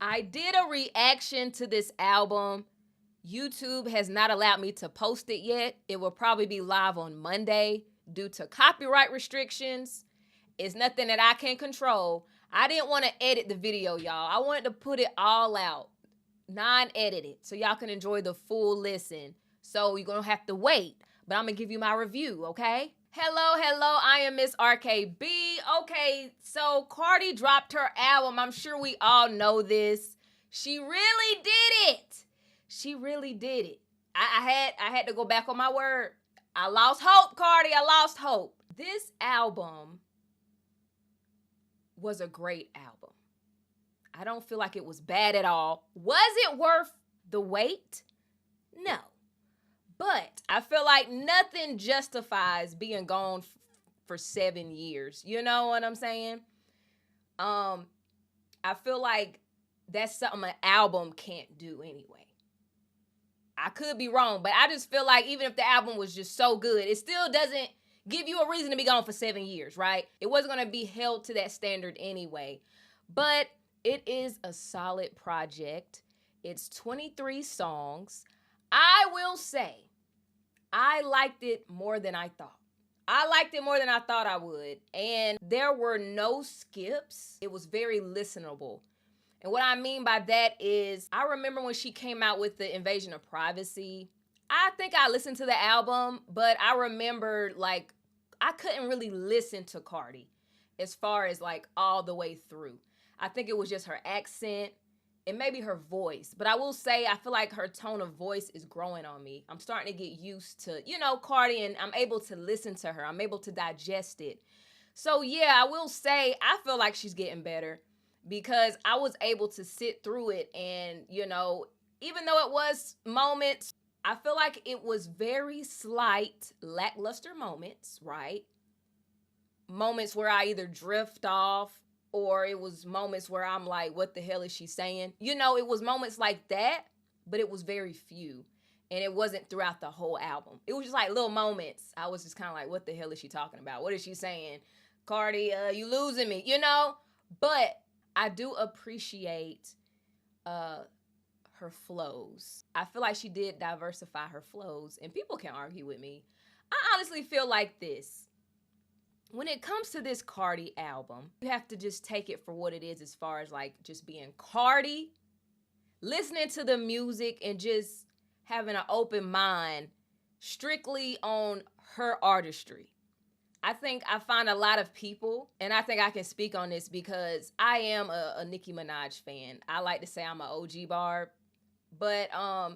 I did a reaction to this album. YouTube has not allowed me to post it yet. It will probably be live on Monday due to copyright restrictions. It's nothing that I can control. I didn't want to edit the video, y'all. I wanted to put it all out, non-edited, so y'all can enjoy the full listen. So you're going to have to wait, but I'm going to give you my review, okay? Hello, I am MsRKaybee. Okay, so Cardi dropped her album. I'm sure we all know this. She really did it. She really did it. I had to go back on my word. I lost hope, Cardi. I lost hope. This album was a great album. I don't feel like it was bad at all. Was it worth the wait? No. But I feel like nothing justifies being gone for 7 years. You know what I'm saying? I feel like that's something an album can't do anyway. I could be wrong, but I just feel like even if the album was just so good, it still doesn't give you a reason to be gone for 7 years, right? It wasn't going to be held to that standard anyway. But it is a solid project. It's 23 songs. I will say, I liked it more than I thought. I liked it more than I thought I would. And there were no skips. It was very listenable. And what I mean by that is, I remember when she came out with the Invasion of Privacy. I think I listened to the album, but I remember, like, I couldn't really listen to Cardi as far as, like, all the way through. I think it was just her accent and maybe her voice. But I will say, I feel like her tone of voice is growing on me. I'm starting to get used to, Cardi, and I'm able to listen to her. I'm able to digest it. So, yeah, I will say, I feel like she's getting better because I was able to sit through it. And, even though it was moments, I feel like it was very slight, lackluster moments, right? Moments where I either drift off, or it was moments where I'm like, what the hell is she saying? It was moments like that, but it was very few. And it wasn't throughout the whole album. It was just like little moments. I was just kind of like, what the hell is she talking about? What is she saying? Cardi, you losing me, But I do appreciate her flows. I feel like she did diversify her flows. And people can argue with me. I honestly feel like this. When it comes to this Cardi album, you have to just take it for what it is as far as like just being Cardi, listening to the music and just having an open mind strictly on her artistry. I think I find a lot of people, and I think I can speak on this because I am a Nicki Minaj fan. I like to say I'm an OG Barb, but I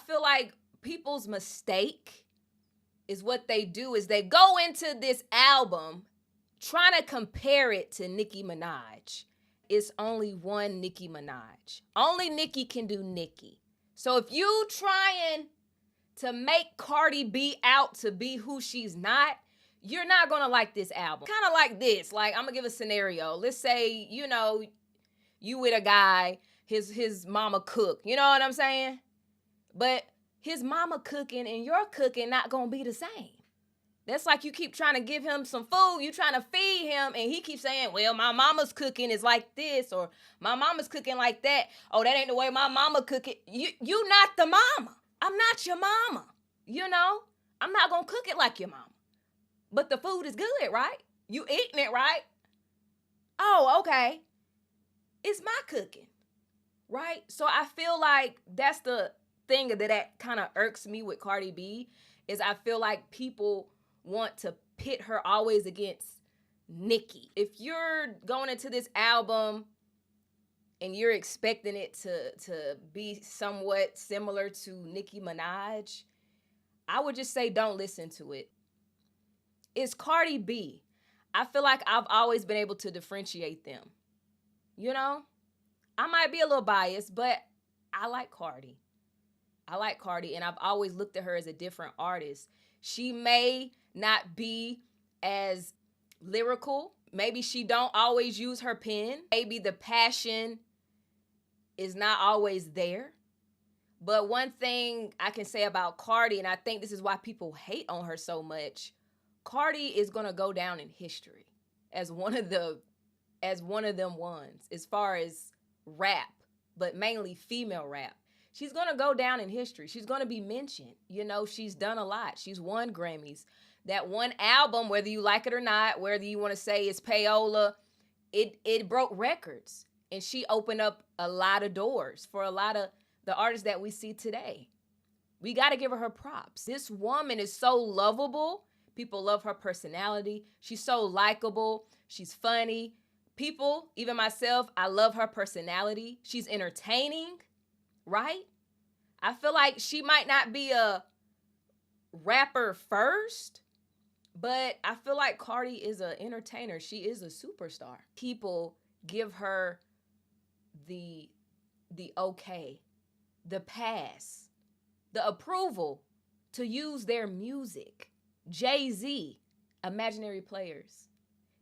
feel like people's mistake is what they do is they go into this album trying to compare it to Nicki Minaj. It's only one Nicki Minaj. Only Nicki can do Nicki. So if you trying to make Cardi B out to be who she's not, you're not gonna like this album. Kind of like this. Like, I'm gonna give a scenario. Let's say, you with a guy, his mama cook. You know what I'm saying? But his mama cooking and your cooking not gonna be the same. That's like you keep trying to give him some food, you trying to feed him, and he keeps saying, well, my mama's cooking is like this, or my mama's cooking like that. Oh, that ain't the way my mama cook it. You not the mama. I'm not your mama. I'm not gonna cook it like your mama. But the food is good, right? You eating it, right? Oh, okay. It's my cooking, right? So I feel like that's the thing that kind of irks me with Cardi B is I feel like people want to pit her always against Nicki. If you're going into this album and you're expecting it to be somewhat similar to Nicki Minaj, I would just say don't listen to it. It's Cardi B. I feel like I've always been able to differentiate them. I might be a little biased, but I like Cardi. And I've always looked at her as a different artist. She may not be as lyrical. Maybe she don't always use her pen. Maybe the passion is not always there. But one thing I can say about Cardi, and I think this is why people hate on her so much, Cardi is gonna go down in history as one of them ones as far as rap, but mainly female rap. She's gonna go down in history. She's gonna be mentioned. You know, she's done a lot. She's won Grammys. That one album, whether you like it or not, whether you want to say it's payola, it broke records. And she opened up a lot of doors for a lot of the artists that we see today. We got to give her props. This woman is so lovable. People love her personality. She's so likable. She's funny. People, even myself, I love her personality. She's entertaining, right? I feel like she might not be a rapper first, but I feel like Cardi is an entertainer. She is a superstar. People give her the okay, the pass, the approval to use their music. Jay-Z, Imaginary Players.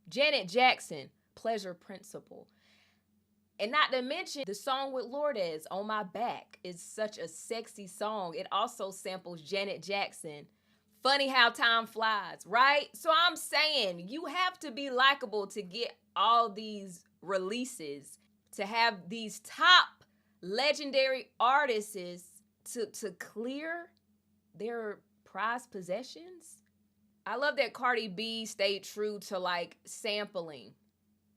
Janet Jackson, Pleasure Principle. And not to mention the song with Lourdes, On My Back, is such a sexy song. It also samples Janet Jackson. Funny How Time Flies, right? So I'm saying you have to be likable to get all these releases, to have these top legendary artists to clear their prized possessions. I love that Cardi B stayed true to like sampling,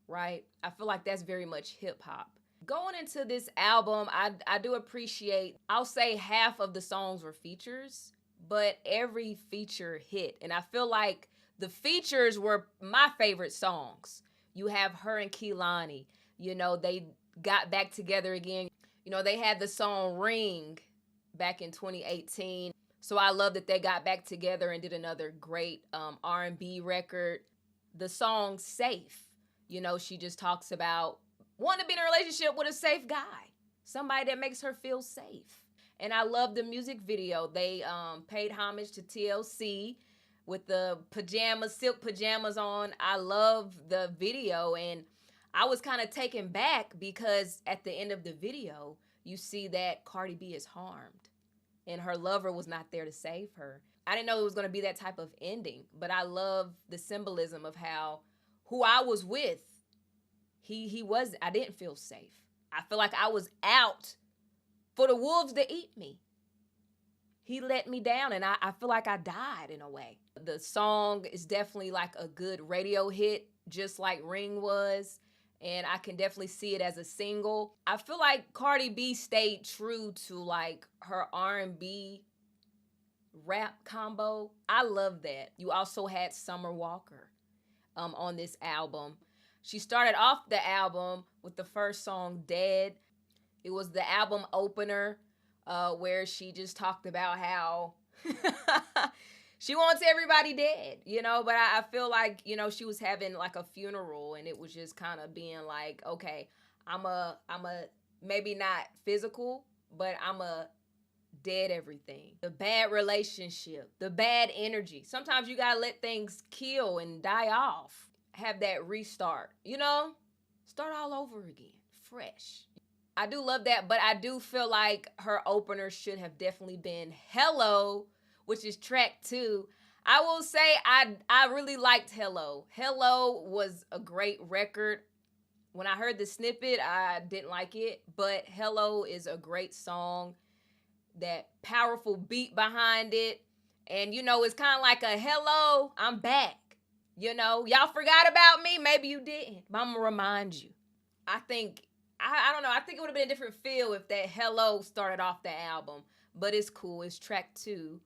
right? I feel like that's very much hip hop. Going into this album, I do appreciate, I'll say half of the songs were features, but every feature hit. And I feel like the features were my favorite songs. You have her and Kehlani, you know, they got back together again. You know, they had the song Ring back in 2018. So I love that they got back together and did another great R&B record. The song Safe, you know, she just talks about wanting to be in a relationship with a safe guy, somebody that makes her feel safe. And I love the music video. They paid homage to TLC with the pajamas, silk pajamas on. I love the video, and I was kind of taken back because at the end of the video, you see that Cardi B is harmed and her lover was not there to save her. I didn't know it was going to be that type of ending, but I love the symbolism of how who I was with, I didn't feel safe. I feel like I was out for the wolves to eat me. He let me down, and I feel like I died in a way. The song is definitely like a good radio hit, just like Ring was, and I can definitely see it as a single. I feel like Cardi B stayed true to like her R&B rap combo. I love that. You also had Summer Walker on this album. She started off the album with the first song, Dead. It was the album opener where she just talked about how she wants everybody dead, you know, but I feel like, you know, she was having like a funeral, and it was just kind of being like, okay, I'm a maybe not physical, but I'm a dead everything. The bad relationship, the bad energy. Sometimes you gotta let things kill and die off. Have that restart, you know, start all over again, fresh. I do love that, but I do feel like her opener should have definitely been Hello, which is track 2. I will say I really liked Hello. Hello was a great record. When I heard the snippet, I didn't like it, but Hello is a great song. That powerful beat behind it. And, you know, it's kind of like a hello, I'm back. You know, y'all forgot about me. Maybe you didn't, but I'm going to remind you. I think, I don't know, I think it would have been a different feel if that hello started off the album, but it's cool. It's track 2.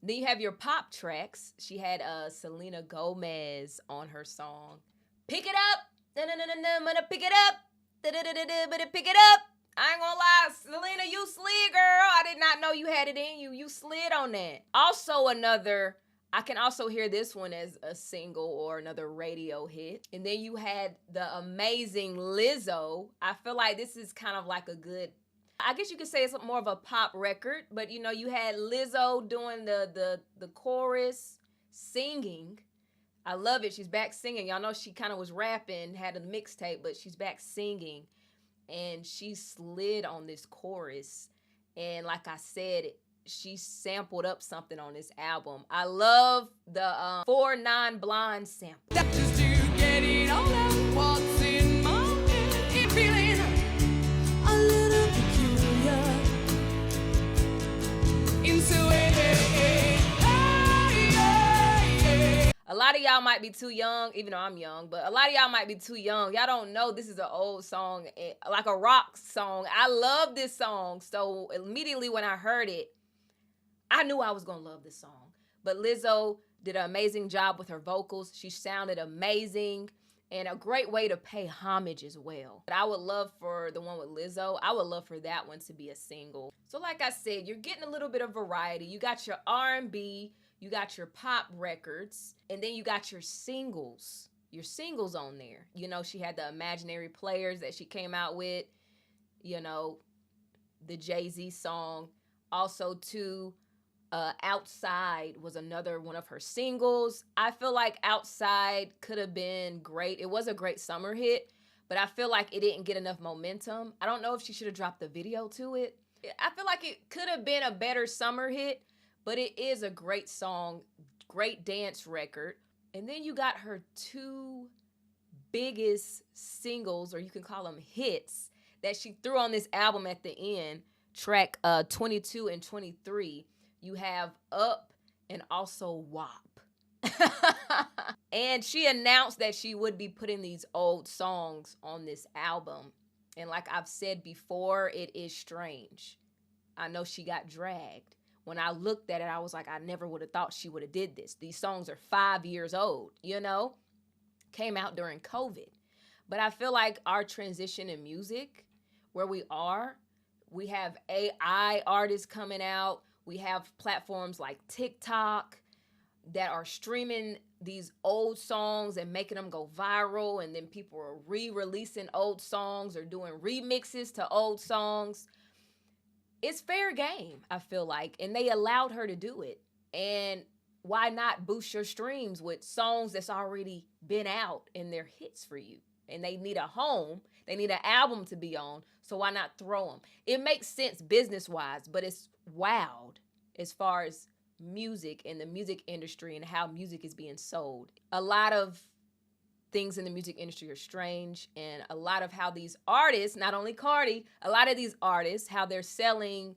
Then you have your pop tracks. She had Selena Gomez on her song. Pick it up. I'm gonna pick it up. Pick it up. I ain't gonna lie, Selena, you slid, girl. I did not know you had it in you. You slid on that. Also I can also hear this one as a single or another radio hit. And then you had the amazing Lizzo. I feel like this is kind of like a good, I guess you could say it's more of a pop record, but you know, you had Lizzo doing the chorus, singing. I love it. She's back singing. Y'all know she kind of was rapping, had a mixtape, but she's back singing. And she slid on this chorus. And like I said, she sampled up something on this album. I love the 4 9 Blonde sample. Just to get it all out, what's in my head, feeling y'all might be too young, even though I'm young, but a lot of y'all might be too young. Y'all don't know this is an old song, like a rock song. I love this song. So immediately when I heard it, I knew I was going to love this song. But Lizzo did an amazing job with her vocals. She sounded amazing and a great way to pay homage as well. But I would love for the one with Lizzo, I would love for that one to be a single. So like I said, you're getting a little bit of variety. You got your R&B, you got your pop records, and then you got your singles on there. You know, she had the Imaginary Players that she came out with, you know, the Jay-Z song. Also, too, Outside was another one of her singles. I feel like Outside could have been great. It was a great summer hit, but I feel like it didn't get enough momentum. I don't know if she should have dropped the video to it. I feel like it could have been a better summer hit, but it is a great song, great dance record. And then you got her two biggest singles, or you can call them hits, that she threw on this album at the end, track 22 and 23. You have Up and also WAP. And she announced that she would be putting these old songs on this album. And like I've said before, it is strange. I know she got dragged. When I looked at it, I was like, I never would have thought she would have did this. These songs are 5 years old, you know? Came out during COVID. But I feel like our transition in music, where we have AI artists coming out. We have platforms like TikTok that are streaming these old songs and making them go viral. And then people are re-releasing old songs or doing remixes to old songs. It's fair game, I feel like. And they allowed her to do it. And why not boost your streams with songs that's already been out and they're hits for you? And they need a home. They need an album to be on. So why not throw them? It makes sense business-wise, but it's wild as far as music and the music industry and how music is being sold. A lot of things in the music industry are strange, and a lot of how these artists, not only Cardi, a lot of these artists, how they're selling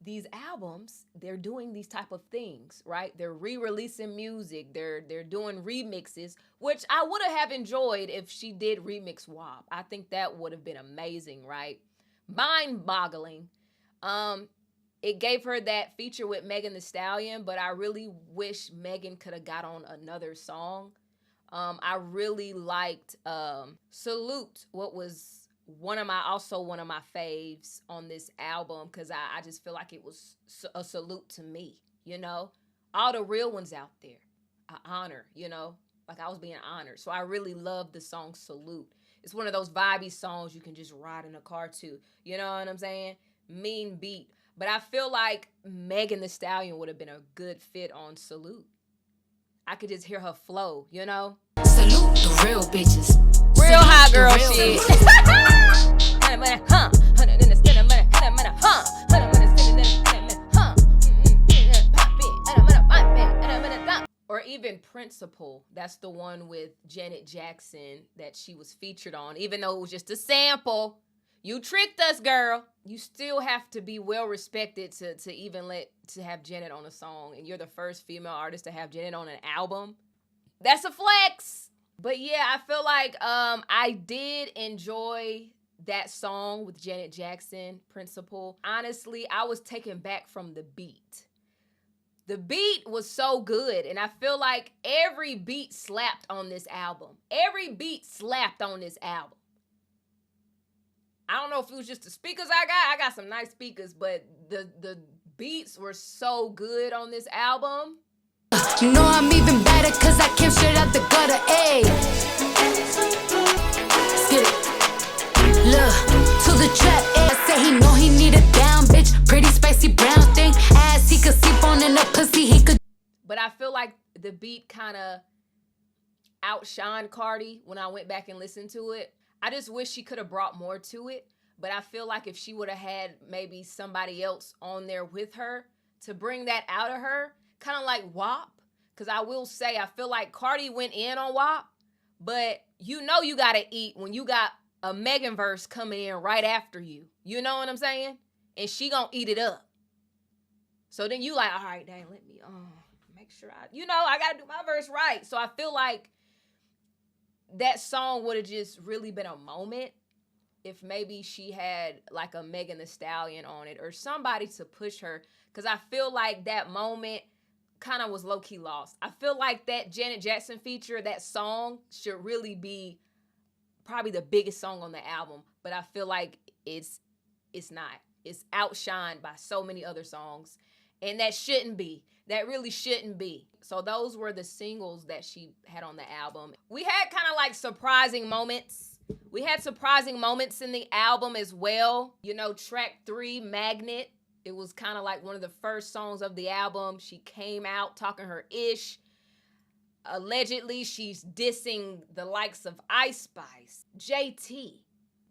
these albums, they're doing these type of things, right? They're re-releasing music, they're doing remixes, which I would have enjoyed if she did remix WAP. I think that would have been amazing, right? Mind-boggling. It gave her that feature with Megan Thee Stallion, but I really wish Megan could have got on another song. I really liked Salute, what was one of my faves on this album, because I just feel like it was a salute to me, you know? All the real ones out there, I honor, you know? Like I was being honored. So I really love the song Salute. It's one of those vibey songs you can just ride in a car to, you know what I'm saying? Mean beat. But I feel like Megan Thee Stallion would have been a good fit on Salute. I could just hear her flow, you know? Salute the real bitches. Real hot girl shit. Or even Principle. That's the one with Janet Jackson that she was featured on. Even though it was just a sample. You tricked us, girl. You still have to be well respected to even to have Janet on a song. And you're the first female artist to have Janet on an album. That's a flex. But yeah, I feel like I did enjoy that song with Janet Jackson, Principle. Honestly, I was taken back from the beat. The beat was so good, and I feel like every beat slapped on this album. Every beat slapped on this album. I don't know if it was just the speakers I got. I got some nice speakers, but the beats were so good on this album. You know I'm even better cause I came straight out the gutter, ayy. Let's get it. Look, to the trap, ayy. I say he know he need a down bitch. Pretty spicy brown thing. Ass he could sleep on in a pussy he could. But I feel like the beat kind of outshined Cardi when I went back and listened to it. I just wish she could have brought more to it. But I feel like if she would have had maybe somebody else on there with her to bring that out of her, kind of like WAP. Because I will say, I feel like Cardi went in on WAP, but you know you got to eat when you got a Megan verse coming in right after you. You know what I'm saying? And she gonna eat it up. So then you like, all right, dang, let me make sure I gotta do my verse right. So I feel like that song would have just really been a moment if maybe she had like a Megan Thee Stallion on it or somebody to push her. Because I feel like that moment kind of was low-key lost. I feel like that Janet Jackson feature, that song, should really be probably the biggest song on the album. But I feel like it's not. It's outshined by so many other songs. And that shouldn't be. That really shouldn't be. So those were the singles that she had on the album. We had kind of like surprising moments. We had surprising moments in the album as well. You know, track 3, Magnet. It was kind of like one of the first songs of the album. She came out talking her ish. Allegedly, she's dissing the likes of Ice Spice, JT.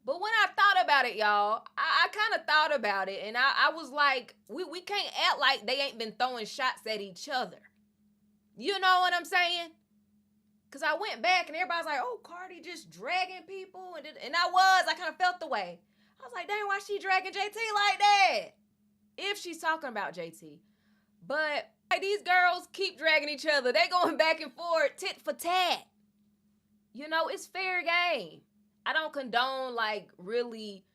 But when I thought about it, y'all, I kind of thought about it, and I was like, we can't act like they ain't been throwing shots at each other. You know what I'm saying? Because I went back, and everybody's like, oh, Cardi just dragging people. And I kind of felt the way. I was like, dang, why she dragging JT like that? If she's talking about JT. But like, these girls keep dragging each other. They going back and forth, tit for tat. You know, it's fair game. I don't condone like really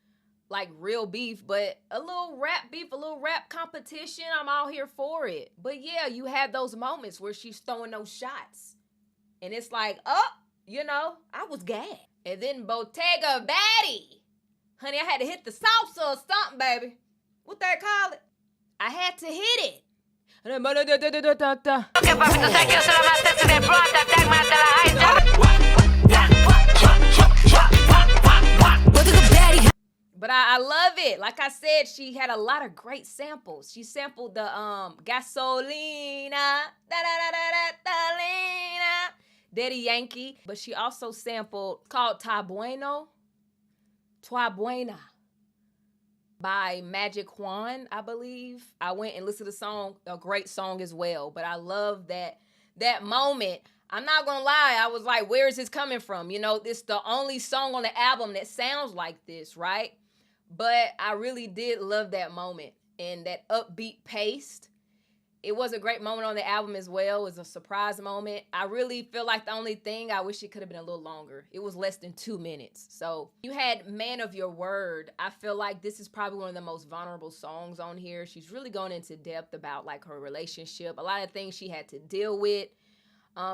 like real beef, but a little rap beef, a little rap competition, I'm all here for it. But yeah, you had those moments where she's throwing those shots. And it's like, I was gagged. And then Bottega Baddie. Honey, I had to hit the salsa or something, baby. What that call it? I had to hit it. But I love it. Like I said, she had a lot of great samples. She sampled the Gasolina, da-da-da-da-da-da-lina, Daddy Yankee. But she also sampled called Ta Bueno, Tua Buena by Magic Juan, I believe. I went and listened to the song, a great song as well. But I love that moment. I'm not gonna lie, I was like, where is this coming from? You know, it's the only song on the album that sounds like this, right? But I really did love that moment and that upbeat pace. It was a great moment on the album as well. It was a surprise moment. I really feel like the only thing, I wish it could have been a little longer. It was less than 2 minutes. So you had Man of Your Word. I feel like this is probably one of the most vulnerable songs on here. She's really going into depth about like her relationship, a lot of things she had to deal with.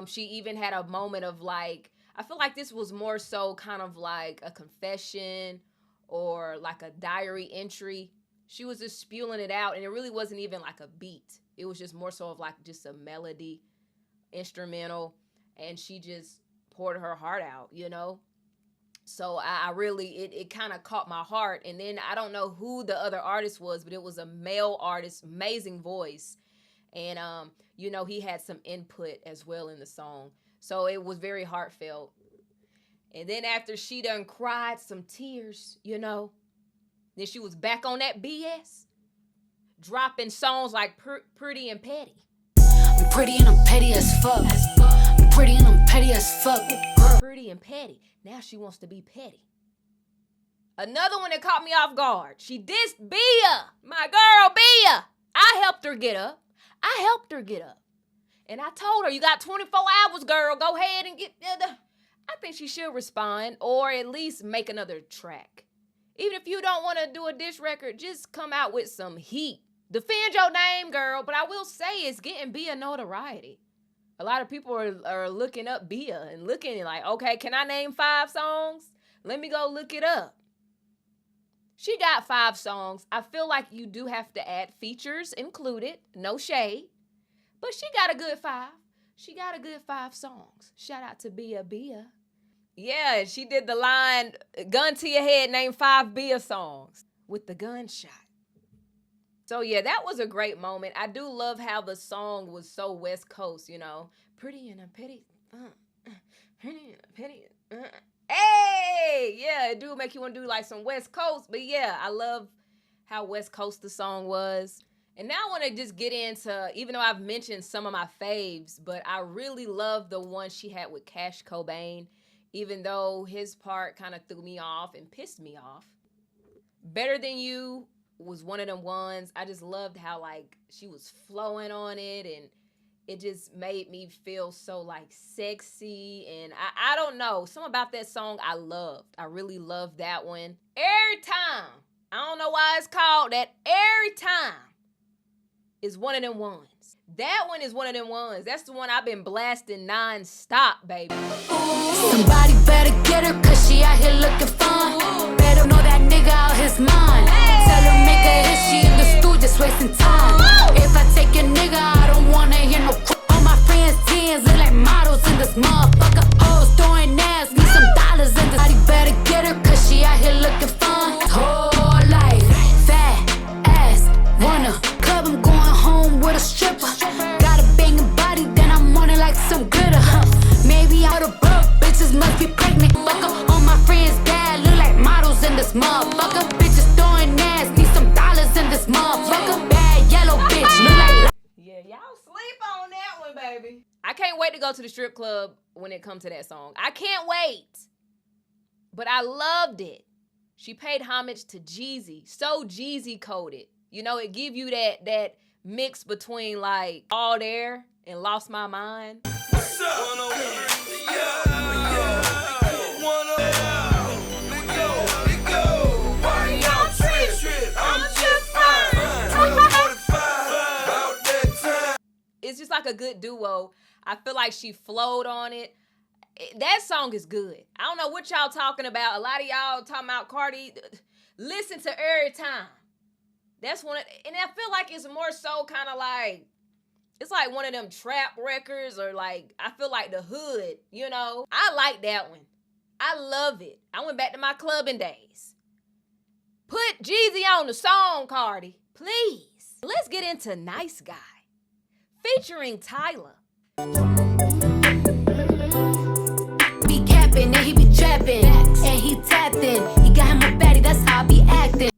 She even had a moment of like, I feel like this was more so kind of like a confession or like a diary entry. She was just spewing it out, and it really wasn't even like a beat. It was just more so of like just a melody, instrumental, and she just poured her heart out, you know? So I really, it kind of caught my heart. And then I don't know who the other artist was, but it was a male artist, amazing voice. And, he had some input as well in the song. So it was very heartfelt. And then after she done cried some tears, then she was back on that BS, dropping songs like Pretty and Petty. I'm pretty and I'm petty as fuck. I'm pretty and I'm petty as fuck. Pretty and Petty. Now she wants to be petty. Another one that caught me off guard. She dissed Bia, my girl Bia. I helped her get up. And I told her, you got 24 hours, girl. Go ahead and get I think she should respond or at least make another track. Even if you don't want to do a diss record, just come out with some heat. Defend your name, girl. But I will say it's getting Bia notoriety. A lot of people are looking up Bia and looking like, okay, can I name 5 songs? Let me go look it up. She got 5 songs. I feel like you do have to add features included. No shade. But she got a good 5. She got a good 5 songs. Shout out to Bia. Yeah, she did the line, gun to your head, name 5 Bia songs with the gunshot. So yeah, that was a great moment. I do love how the song was so West Coast, Pretty and a petty, pretty and a petty. Hey, yeah, it do make you want to do like some West Coast. But yeah, I love how West Coast the song was. And now I want to just get into, even though I've mentioned some of my faves, but I really love the one she had with Cash Cobain, even though his part kind of threw me off and pissed me off. Better Than You was one of them ones. I just loved how like she was flowing on it, and It just made me feel so like sexy, and I don't know. Something about that song I loved. I really loved that one. Every Time. I don't know why it's called that. Every Time is one of them ones. That one is one of them ones. That's the one I've been blasting non-stop, baby. Somebody better get her, cause she out here looking fun. Better know that nigga out his mind. Tell her make a hit, she in the stool just wasting time. If I take a nigga, I don't wanna hear no all my friends' teens look like models in this motherfucker. Hoes throwing ass, need some dollars in this. Somebody better get her, cause she out here looking fun. Whole life, fat ass, wanna club, I'm going home with a stripper. Got a banging body, then I'm on it like some glitter. Maybe out of broke, bitches must be pregnant. Fuck up on my friends' dad, look like models in this motherfucker. Bitches throwing ass, need some dollars in this motherfucker. Bad yellow bitch, look like. Yeah, y'all sleep on that one, baby. I can't wait to go to the strip club when it comes to that song. I can't wait. But I loved it. She paid homage to Jeezy. So Jeezy coded. You know, it give you that mix between like All There and Lost My Mind. What's up? Why y'all trip? I'm just fine. 12:45, about that time. It's just like a good duo. I feel like she flowed on it. That song is good. I don't know what y'all talking about. A lot of y'all talking about Cardi. Listen to Every Time. That's one, and I feel like it's more so kind of like, it's like one of them trap records, or like, I feel like the hood, you know? I like that one. I love it. I went back to my clubbing days. Put Jeezy on the song, Cardi, please. Let's get into Nice Guy, featuring Tyler. Be capping and he be trapping, and he tapped in. He got him a baddie, that's how I be acting.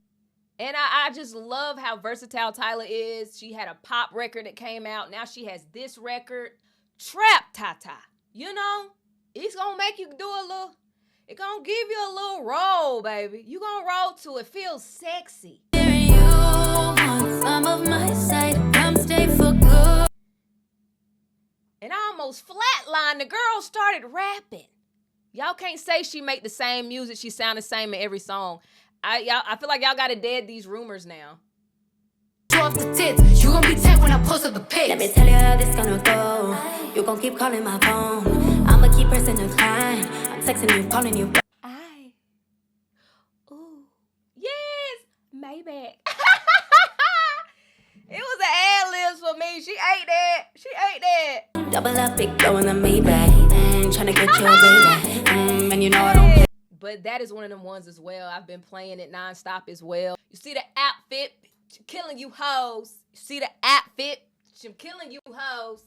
And I just love how versatile Tyler is. She had a pop record that came out. Now she has this record, Trap Tata. You know, it's gonna make you do a little, it's gonna give you a little roll, baby. You gonna roll to it, feels sexy. You want some of my side, come stay for good. And I almost flatlined. The girl started rapping. Y'all can't say she make the same music. She sound the same in every song. I feel like y'all gotta dead these rumors now. Show off the tits, you gon' be tagged when I post up the pics. Let me tell you how this gonna go. You gon' keep calling my phone. I'ma keep pressing decline. I'm texting you, calling you. Ooh. Yes, Maybach. It was an ad-libs for me. She ate that. She ate that. Double up, big blow in the Maybach. Tryna get your baby. And you know I don't play. But that is one of them ones as well. I've been playing it nonstop as well. You see the outfit, killing you hoes. You see the outfit, I'm killing you hoes.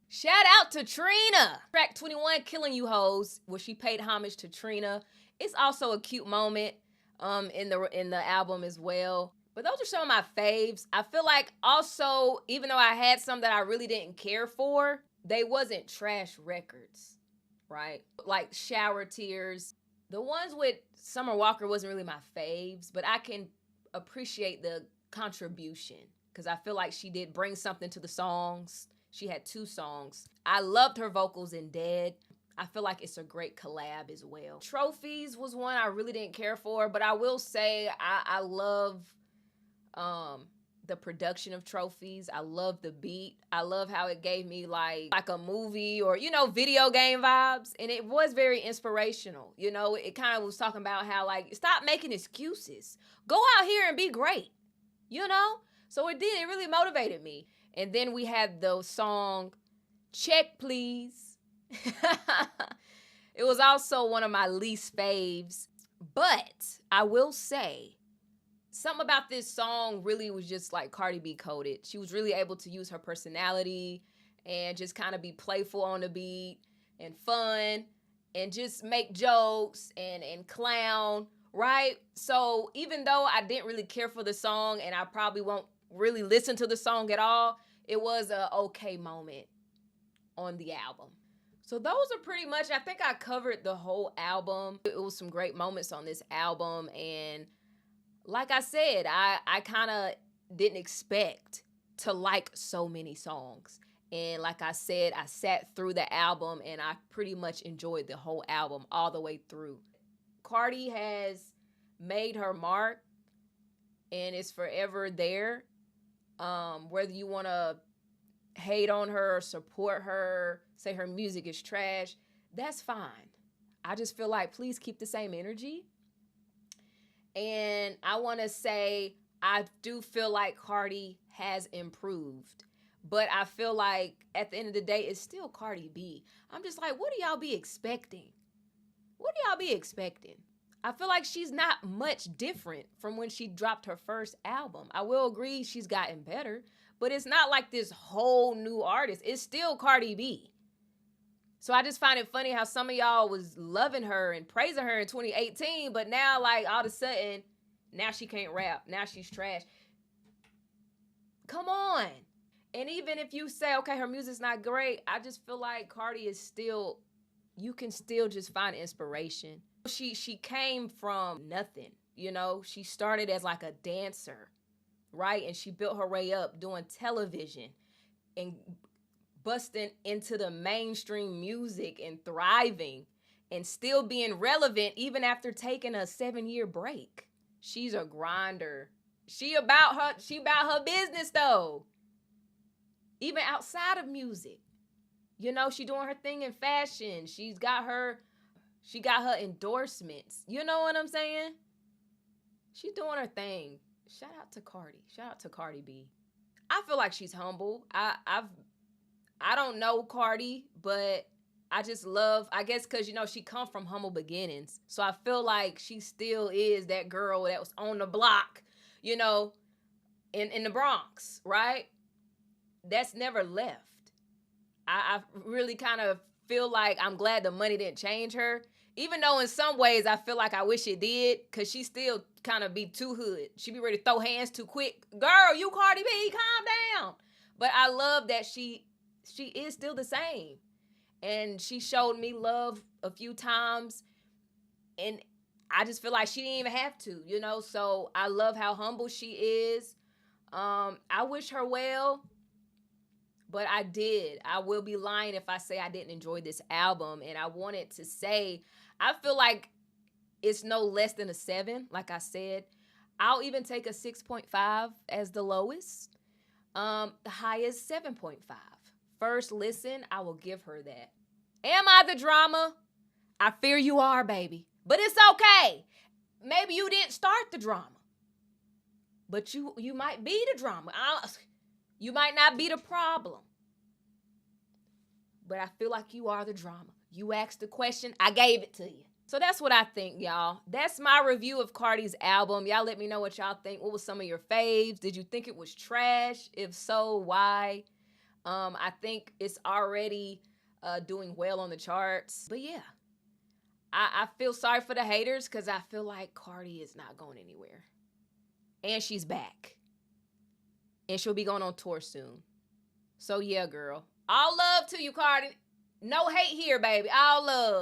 Shout out to Trina. Track 21, Killing You Hoes, where she paid homage to Trina. It's also a cute moment in the album as well. But those are some of my faves. I feel like also, even though I had some that I really didn't care for, they wasn't trash records, right? Like Shower Tears. The ones with Summer Walker wasn't really my faves, but I can appreciate the contribution because I feel like she did bring something to the songs. She had 2 songs. I loved her vocals in Dead. I feel like it's a great collab as well. Trophies was one I really didn't care for, but I will say I love the production of Trophies. I love the beat. I love how it gave me like a movie or, you know, video game vibes. And it was very inspirational. You know, it kind of was talking about how like, stop making excuses. Go out here and be great, you know? So it did. It really motivated me. And then we had the song Check Please. It was also one of my least faves. But I will say, something about this song really was just like Cardi B coded. She was really able to use her personality and just kind of be playful on the beat and fun and just make jokes and clown, right? So even though I didn't really care for the song and I probably won't really listen to the song at all, it was a okay moment on the album. So those are pretty much, I think I covered the whole album. It was some great moments on this album, and like I said, I kind of didn't expect to like so many songs. And like I said, I sat through the album and I pretty much enjoyed the whole album all the way through. Cardi has made her mark and is forever there. Whether you want to hate on her, support her, say her music is trash, that's fine. I just feel like please keep the same energy. And I want to say I do feel like Cardi has improved. But I feel like at the end of the day, it's still Cardi B. I'm just like, what do y'all be expecting? What do y'all be expecting? I feel like she's not much different from when she dropped her first album. I will agree she's gotten better, but it's not like this whole new artist. It's still Cardi B. So I just find it funny how some of y'all was loving her and praising her in 2018, but now like all of a sudden, now she can't rap. Now she's trash. Come on. And even if you say, okay, her music's not great, I just feel like Cardi is still, you can still just find inspiration. She came from nothing, you know? She started as like a dancer, right? And she built her way up doing television and busting into the mainstream music and thriving and still being relevant even after taking a 7-year break. She's a grinder. She about her business though. Even outside of music. You know, she doing her thing in fashion. She got her endorsements. You know what I'm saying? She's doing her thing. Shout out to Cardi. Shout out to Cardi B. I feel like she's humble. I don't know Cardi, but I just love, I guess because, you know, she come from humble beginnings. So I feel like she still is that girl that was on the block, you know, in the Bronx, right? That's never left. I really kind of feel like I'm glad the money didn't change her. Even though in some ways I feel like I wish it did, because she still kind of be too hood. She be ready to throw hands too quick. Girl, you Cardi B, calm down. But I love that she is still the same. And she showed me love a few times. And I just feel like she didn't even have to, you know? So I love how humble she is. I wish her well. But I did. I will be lying if I say I didn't enjoy this album. And I wanted to say, I feel like it's no less than a 7, like I said. I'll even take a 6.5 as the lowest. The highest, 7.5. First listen, I will give her that. Am I the drama? I fear you are, baby. But it's okay. Maybe you didn't start the drama. But you might be the drama. You might not be the problem. But I feel like you are the drama. You asked the question, I gave it to you. So that's what I think, y'all. That's my review of Cardi's album. Y'all let me know what y'all think. What was some of your faves? Did you think it was trash? If so, why? I think it's already doing well on the charts. But yeah, I feel sorry for the haters because I feel like Cardi is not going anywhere. And she's back. And she'll be going on tour soon. So yeah, girl. All love to you, Cardi. No hate here, baby. All love.